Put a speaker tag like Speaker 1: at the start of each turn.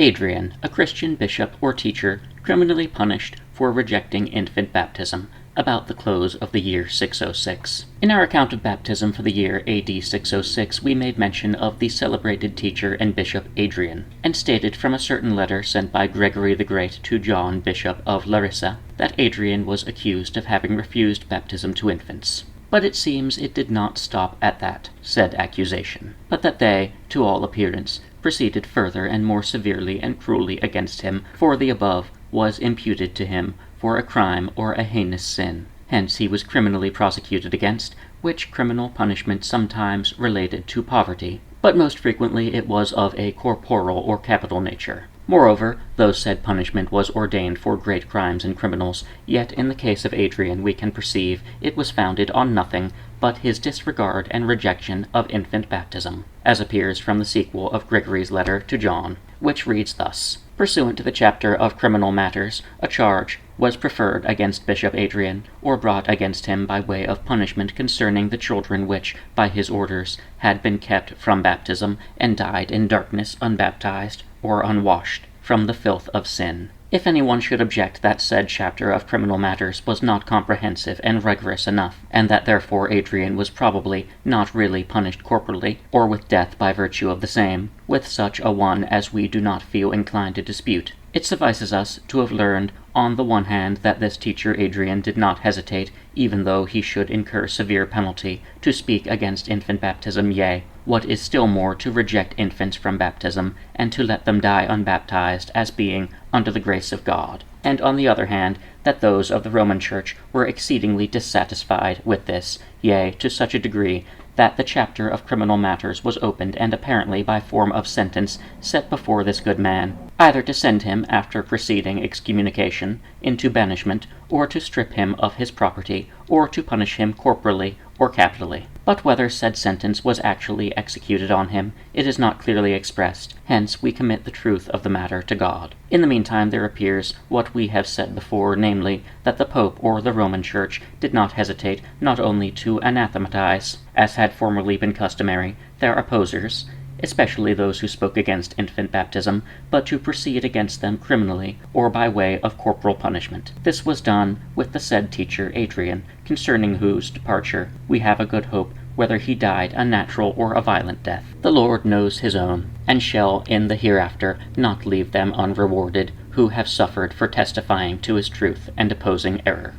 Speaker 1: Adrian, a Christian bishop or teacher, criminally punished for rejecting infant baptism, about the close of the year 606. In our account of baptism for the year AD 606, we made mention of the celebrated teacher and bishop Adrian, and stated from a certain letter sent by Gregory the Great to John, bishop of Larissa, that Adrian was accused of having refused baptism to infants. But it seems it did not stop at that said accusation, but that they, to all appearance, proceeded further and more severely and cruelly against him, for the above was imputed to him for a crime or a heinous sin. Hence he was criminally prosecuted against, which criminal punishment sometimes related to poverty, but most frequently it was of a corporal or capital nature. Moreover, though said punishment was ordained for great crimes and criminals, yet in the case of Adrian we can perceive it was founded on nothing but his disregard and rejection of infant baptism, as appears from the sequel of Gregory's letter to John, which reads thus: Pursuant to the chapter of criminal matters, a charge was preferred against Bishop Adrian, or brought against him by way of punishment concerning the children which, by his orders, had been kept from baptism, and died in darkness unbaptized, or unwashed, from the filth of sin. If anyone should object that said chapter of criminal matters was not comprehensive and rigorous enough, and that therefore Adrian was probably not really punished corporally, or with death by virtue of the same, with such a one as we do not feel inclined to dispute, it suffices us to have learned, on the one hand, that this teacher Adrian did not hesitate, even though he should incur severe penalty, to speak against infant baptism, yea, what is still more, to reject infants from baptism, and to let them die unbaptized, as being under the grace of God. And on the other hand, that those of the Roman Church were exceedingly dissatisfied with this, yea, to such a degree, that the chapter of criminal matters was opened and apparently by form of sentence set before this good man, either to send him, after preceding excommunication, into banishment, or to strip him of his property, or to punish him corporally or capitally. But whether said sentence was actually executed on him, it is not clearly expressed, hence we commit the truth of the matter to God. In the meantime there appears what we have said before, namely, that the Pope or the Roman Church did not hesitate not only to anathematize, as had formerly been customary, their opposers, especially those who spoke against infant baptism, but to proceed against them criminally, or by way of corporal punishment. This was done with the said teacher Adrian, concerning whose departure we have a good hope, whether he died a natural or a violent death. The Lord knows his own, and shall in the hereafter not leave them unrewarded, who have suffered for testifying to his truth and opposing error.